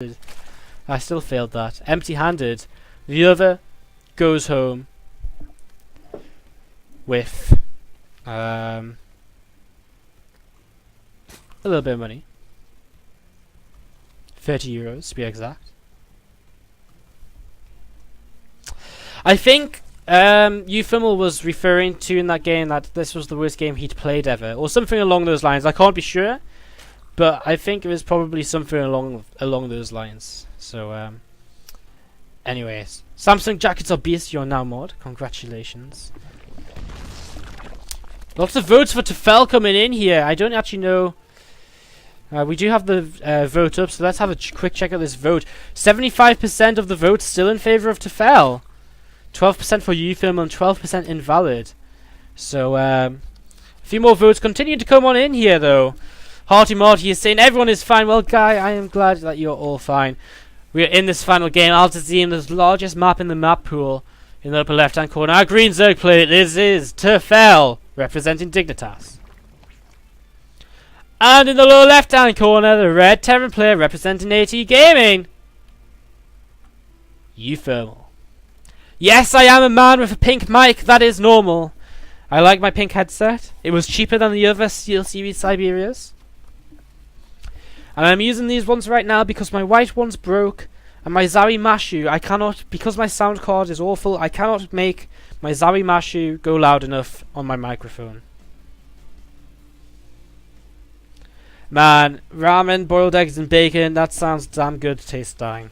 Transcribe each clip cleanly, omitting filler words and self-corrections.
I still failed that. Empty-handed. The other goes home with a little bit of money. 30 euros to be exact. I think uThermal was referring to in that game that this was the worst game he'd played ever, or something along those lines. I can't be sure, but I think it was probably something along those lines. So, anyways, Samsung jackets are beast. You're now mod. Congratulations. Lots of votes for Tefel coming in here. I don't actually know. We do have the vote up, so let's have a quick check of this vote. 75% of the votes still in favor of Tefel. 12% for uThermal and 12% invalid. So, a few more votes continue to come on in here, though. Hearty Marty is saying everyone is fine. Well, Guy, I am glad that you're all fine. We are in this final game. Alterzim, the largest map in the map pool, in the upper left-hand corner. Our green Zerg player, this is Tefel, representing Dignitas. And in the lower left-hand corner, the red Terran player, representing AT Gaming, uThermal. Yes, I am a man with a pink mic. That is normal. I like my pink headset. It was cheaper than the other Steel Series Siberias. And I'm using these ones right now because my white one's broke. And my Zawi Mashu, I cannot, because my sound card is awful, I cannot make my Zawi Mashu go loud enough on my microphone. Man, ramen, boiled eggs and bacon, that sounds damn good, tastes dying.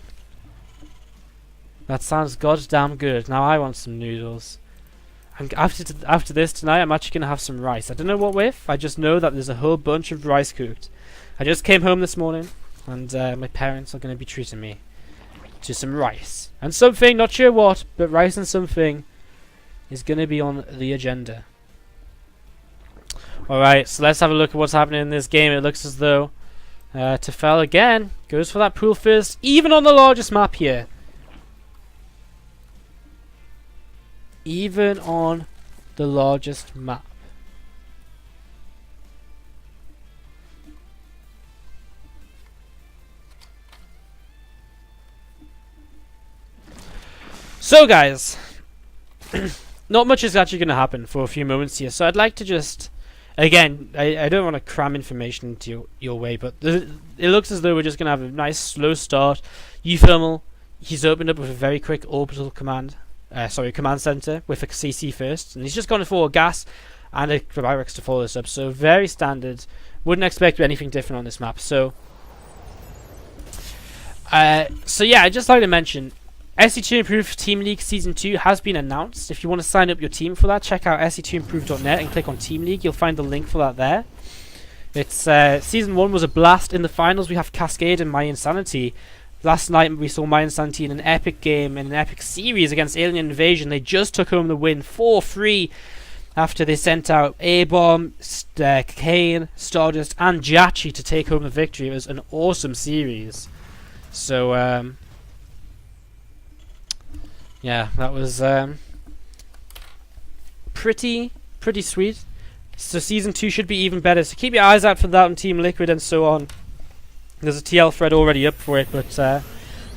That sounds goddamn good. Now I want some noodles. And after this tonight, I'm actually going to have some rice. I don't know what with. I just know that there's a whole bunch of rice cooked. I just came home this morning, and my parents are going to be treating me to some rice. And something, not sure what, but rice and something is going to be on the agenda. Alright, so let's have a look at what's happening in this game. It looks as though Tefel again goes for that pool first, even on the largest map here. Even on the largest map. So guys, not much is actually going to happen for a few moments here, so I'd like to just, again, I don't want to cram information into your way, but it looks as though we're just going to have a nice slow start. uThermal, he's opened up with a very quick orbital command center with a CC first, and he's just gone for a gas and a Barracks to follow this up, so very standard. Wouldn't expect anything different on this map. So yeah, I'd just like to mention SC2 Improved Team League Season 2 has been announced. If you want to sign up your team for that, check out sc2improved.net and click on Team League. You'll find the link for that there. It's Season 1 was a blast. In the finals we have Cascade and My Insanity. Last night we saw My Insanity in an epic game, in an epic series against Alien Invasion. They just took home the win 4-3 after they sent out A-Bomb, Kane, Stardust and Jachi to take home the victory. It was an awesome series. So yeah, that was pretty sweet. So Season 2 should be even better. So keep your eyes out for that on Team Liquid and so on. There's a TL thread already up for it, but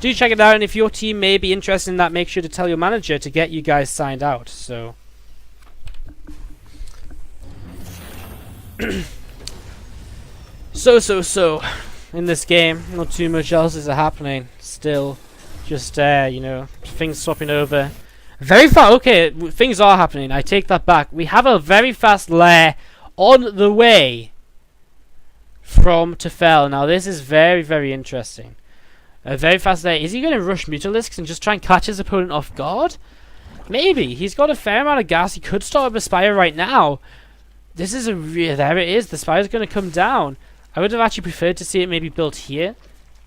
do check it out. And if your team may be interested in that, make sure to tell your manager to get you guys signed out. So so in this game, not too much else is happening. Still, just you know, things swapping over. Very fast. Okay, things are happening. I take that back. We have a very fast lair on the way from Tefel. Now this is very interesting. A very fast lair. Is he going to rush Mutalisks and just try and catch his opponent off guard? Maybe. He's got a fair amount of gas. He could start up a Spire right now. This is a there it is. The Spire's going to come down. I would have actually preferred to see it maybe built here.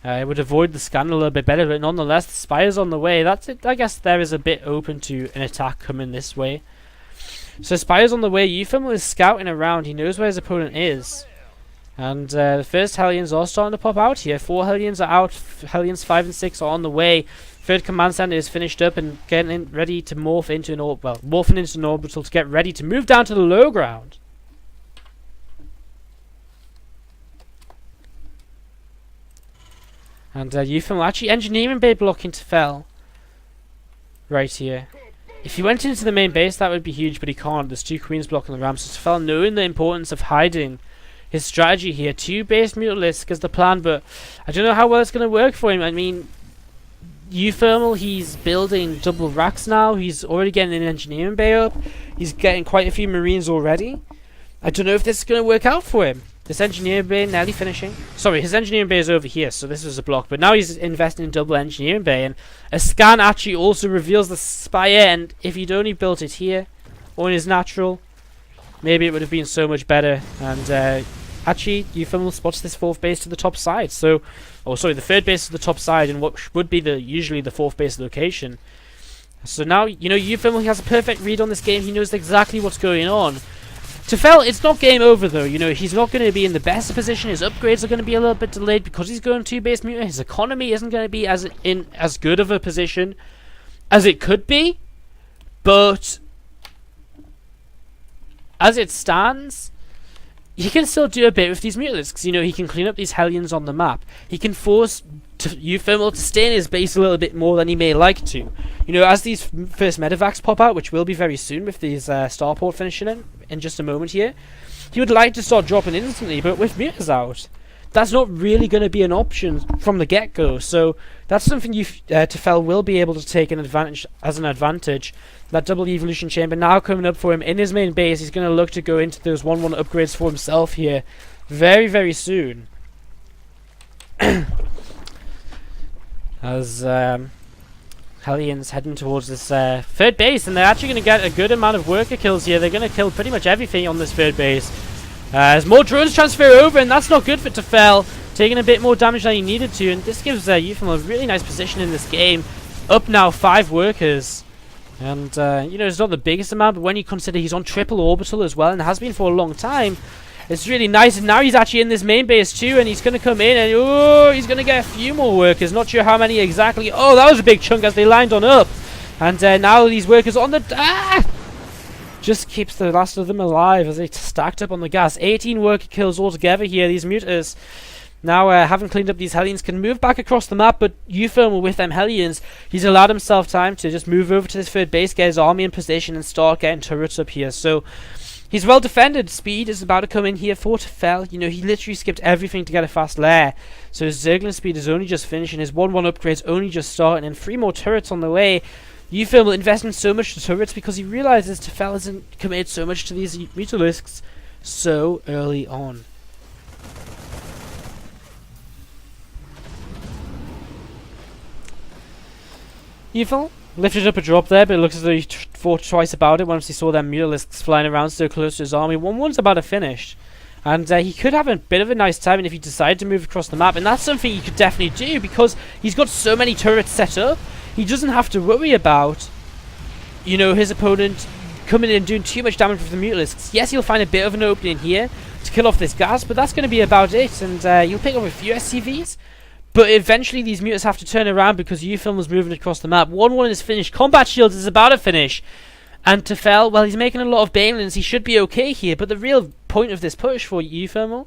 It would avoid the scan a little bit better, but nonetheless, the Spire's on the way. That's it. I guess there is a bit open to an attack coming this way. So Spire's on the way. uThermal is scouting around. He knows where his opponent is. And the first Hellions are starting to pop out here. 4 Hellions are out. Hellions 5 and 6 are on the way. Third command center is finished up and getting ready to morph into an morphing into an orbital to get ready to move down to the low ground. And uThermal actually engineering bay blocking Tefel right here. If he went into the main base, that would be huge, but he can't. There's 2 queens blocking the ramp, so Tefel, knowing the importance of hiding his strategy here, 2 base Mutalisk is the plan, but I don't know how well it's going to work for him. I mean, uThermal, he's building double racks now. He's already getting an engineering bay up. He's getting quite a few marines already. I don't know if this is going to work out for him. This engineering bay nearly finishing. Sorry, his engineering bay is over here, so this was a block. But now he's investing in double engineering bay, and a scan actually also reveals the spire. And if he'd only built it here or in his natural, maybe it would have been so much better. And actually, uThermal spots this 4th base to the top side. So, oh sorry, the 3rd base to the top side, and what would be usually the 4th base location. So now, you know, uThermal has a perfect read on this game. He knows exactly what's going on. Tefel, it's not game over though. You know, he's not going to be in the best position. His upgrades are going to be a little bit delayed because he's going 2 base mutant. His economy isn't going to be as good of a position as it could be. But as it stands, he can still do a bit with these Mutalisks. You know, he can clean up these Hellions on the map. He can force uThermal to stay in his base a little bit more than he may like to. You know, as these first medevacs pop out, which will be very soon with these starport finishing in just a moment here, he would like to start dropping instantly, but with Mutas out, that's not really going to be an option from the get-go. So that's something Tefel will be able to take an advantage That double evolution chamber now coming up for him in his main base. He's going to look to go into those 1-1 upgrades for himself here very, very soon. As Hellions heading towards this 3rd base, and they're actually going to get a good amount of worker kills here. They're going to kill pretty much everything on this 3rd base. As more drones transfer over, and that's not good for Tefel, taking a bit more damage than he needed to, and this gives uThermal a really nice position in this game. Up now 5 workers, and you know, it's not the biggest amount, but when you consider he's on triple orbital as well, and has been for a long time, it's really nice. And now he's actually in this main base too, and he's going to come in, and oh, he's going to get a few more workers. Not sure how many exactly. Oh, that was a big chunk as they lined on up, and now these workers on the just keeps the last of them alive as they stacked up on the gas. 18 worker kills altogether here. These Mutas now having cleaned up these Hellions can move back across the map, but uThermal with them Hellions, he's allowed himself time to just move over to this 3rd base, get his army in position, and start getting turrets up here. So he's well defended. Speed is about to come in here for Tefel. You know, he literally skipped everything to get a fast lair. So his Zergling speed is only just finishing. His 1-1 upgrade's only just starting, and 3 more turrets on the way. uThermal investing so much to turrets because he realizes Tefel hasn't committed so much to these Mutalisks so early on. uThermal lifted up a drop there, but it looks as though he thought twice about it once he saw them Mutalisks flying around so close to his army. 1-1's about to finish, and he could have a bit of a nice time if he decided to move across the map, and that's something he could definitely do because he's got so many turrets set up. He doesn't have to worry about, you know, his opponent coming in and doing too much damage with the Mutalisks. Yes, he'll find a bit of an opening here to kill off this gas, but that's going to be about it, and you'll pick up a few SCVs. But eventually these Mutas have to turn around because uThermal's moving across the map. 1-1 is finished. Combat Shields is about to finish. And Tefel, well, he's making a lot of Banelings. He should be okay here. But the real point of this push for uThermal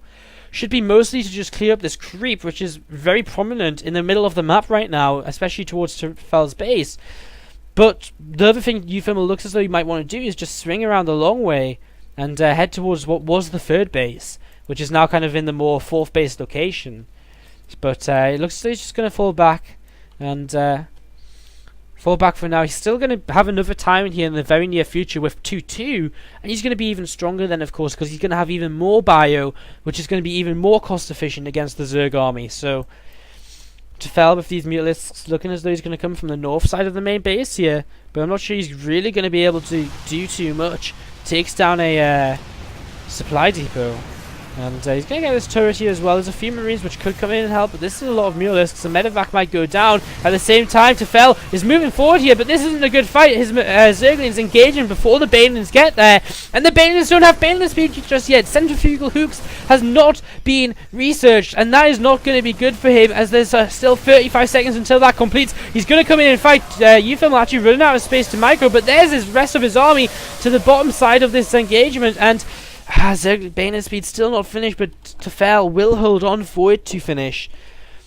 should be mostly to just clear up this creep, which is very prominent in the middle of the map right now, especially towards Tefel's base. But the other thing uThermal looks as though he might want to do is just swing around the long way and head towards what was the 3rd base, which is now kind of in the more 4th base location. But it looks like he's just going to fall back and fall back for now. He's still going to have another time in here in the very near future with 2-2, and he's going to be even stronger then, of course, because he's going to have even more bio, which is going to be even more cost efficient against the Zerg army. So Tefel with these Mutalisks looking as though he's going to come from the north side of the main base here, but I'm not sure he's really going to be able to do too much. Takes down a supply depot. And he's going to get this turret here as well. There's a few Marines which could come in and help, but this is a lot of Mutalisks. The medevac might go down. At the same time, Tefel is moving forward here, but this isn't a good fight. His Zerglings engaging before the Banelings get there, and the Banelings don't have Baneling speed just yet. Centrifugal hooks has not been researched, and that is not going to be good for him, as there's still 35 seconds until that completes. He's going to come in and fight. uThermal actually running out of space to micro, but there's his rest of his army to the bottom side of this engagement, and Baneling speed still not finished, but Tefel will hold on for it to finish.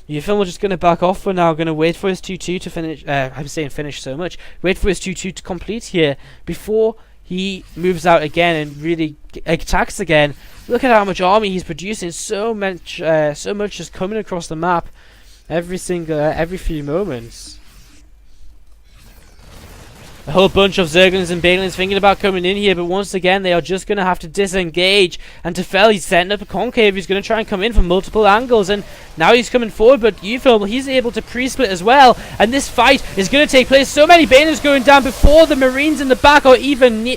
uThermal just going to back off for now. Going to wait for his 2-2 to finish. I'm saying finish so much. Wait for his 2-2 to complete here before he moves out again and really attacks again. Look at how much army he's producing. So much just coming across the map every few moments. A whole bunch of Zerglings and Banelings thinking about coming in here, but once again they are just going to have to disengage. And Tefel, he's setting up a concave. He's going to try and come in from multiple angles, and now he's coming forward, but uThermal, he's able to pre-split as well. And this fight is going to take place. So many Banelings going down before the Marines in the back are even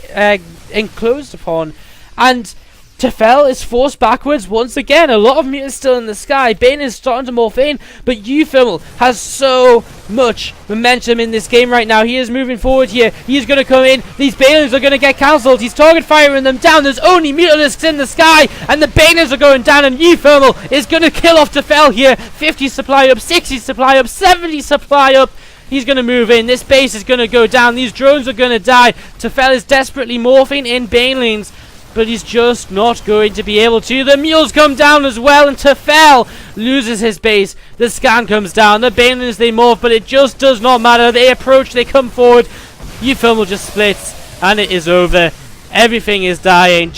enclosed upon. And Tefel is forced backwards once again. A lot of mutants still in the sky. Bane is starting to morph in, but uThermal has so much momentum in this game right now. He is moving forward here. He's going to come in. These Banelings are going to get cancelled. He's target firing them down. There's only mutalisks in the sky, and the Banelings are going down, and uThermal is going to kill off Tefel here. 50 supply up, 60 supply up, 70 supply up. He's going to move in. This base is going to go down. These drones are going to die. Tefel is desperately morphing in Banelings, but he's just not going to be able to. The mules come down as well, and Tefel loses his base. The scan comes down. The Banelings, they morph, but it just does not matter. They approach, they come forward. uThermal just splits, and it is over. Everything is dying.